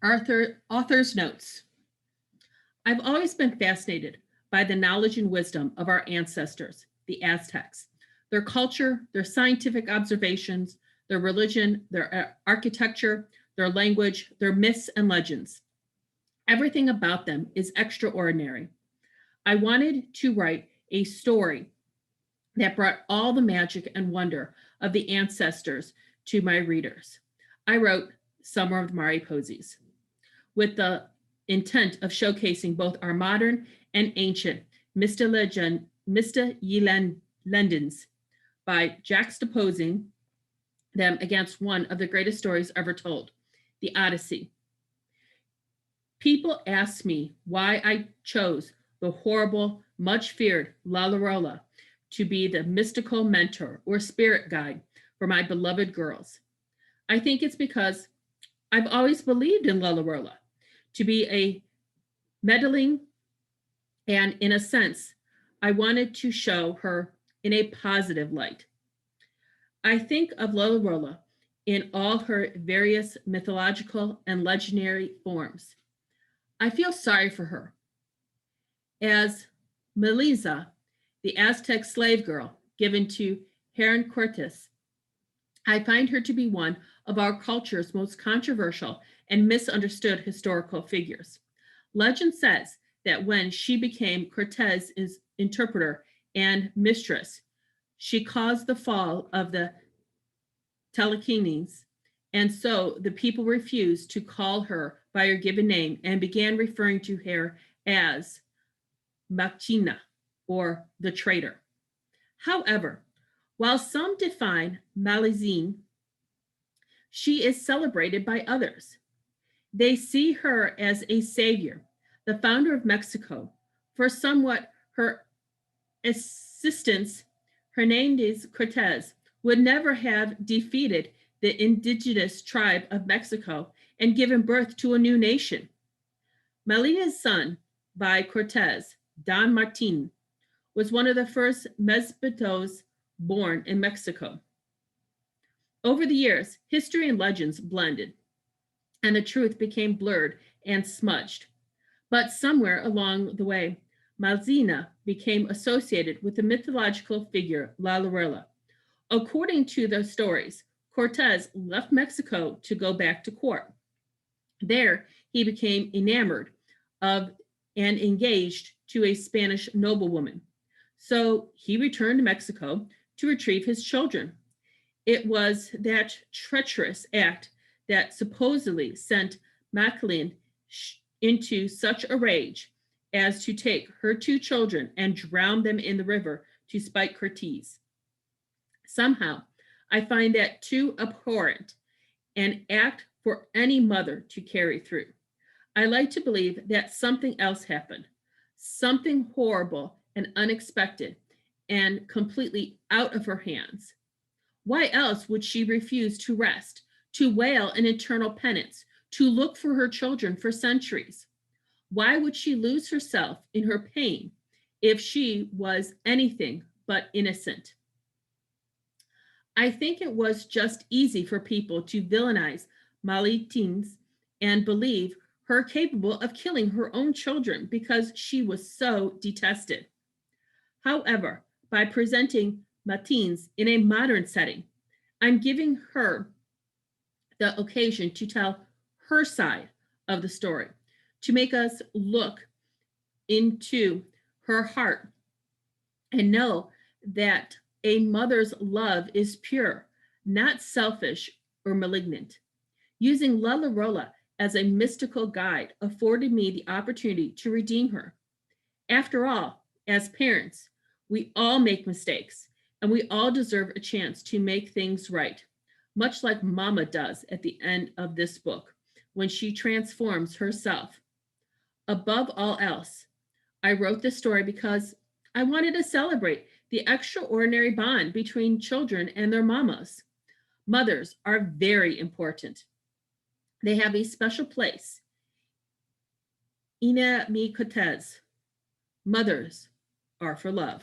Author's notes. I've always been fascinated by the knowledge and wisdom of our ancestors, the Aztecs, their culture, their scientific observations, their religion, their architecture, their language, their myths and legends. Everything about them is extraordinary. I wanted to write a story that brought all the magic and wonder of the ancestors to my readers. I wrote Summer of the Mariposas with the intent of showcasing both our modern and ancient Mista legends by juxtaposing them against one of the greatest stories ever told, the Odyssey. People ask me why I chose the horrible, much feared Lalarola to be the mystical mentor or spirit guide for my beloved girls. I think it's because I've always believed in Lalarola to be a meddling, and in a sense, I wanted to show her in a positive light. I think of Lalarola in all her various mythological and legendary forms. I feel sorry for her. As Melissa, the Aztec slave girl given to Hernán Cortés, I find her to be one of our culture's most controversial and misunderstood historical figures. Legend says that when she became Cortés's interpreter and mistress, she caused the fall of the Telequines, and so the people refused to call her by her given name and began referring to her as Machina, or the traitor. However, while some define Malizine, she is celebrated by others. They see her as a savior, the founder of Mexico, for somewhat her assistance. Hernandez Cortez would never have defeated the indigenous tribe of Mexico and given birth to a new nation. Melina's son by Cortez, Don Martin, was one of the first Mezquitos born in Mexico. Over the years, history and legends blended, and the truth became blurred and smudged. But somewhere along the way, Malzina became associated with the mythological figure La Lorella. According to the stories, Cortez left Mexico to go back to court. There, he became enamored of and engaged to a Spanish noblewoman. So he returned to Mexico to retrieve his children. It was that treacherous act that supposedly sent Macklin into such a rage as to take her two children and drown them in the river to spite Cortez. Somehow, I find that too abhorrent an act for any mother to carry through. I like to believe that something else happened, something horrible and unexpected and completely out of her hands. Why else would she refuse to rest, to wail in eternal penance, to look for her children for centuries? Why would she lose herself in her pain if she was anything but innocent? I think it was just easy for people to villainize Malitines and believe her capable of killing her own children because she was so detested. However, by presenting Matines in a modern setting, I'm giving her the occasion to tell her side of the story, to make us look into her heart and know that a mother's love is pure, not selfish or malignant. Using La Llorona as a mystical guide afforded me the opportunity to redeem her. After all, as parents, we all make mistakes and we all deserve a chance to make things right, much like Mama does at the end of this book when she transforms herself. Above all else, I wrote this story because I wanted to celebrate the extraordinary bond between children and their mamas. Mothers are very important. They have a special place. Ina mi Cortez. Mothers are for love.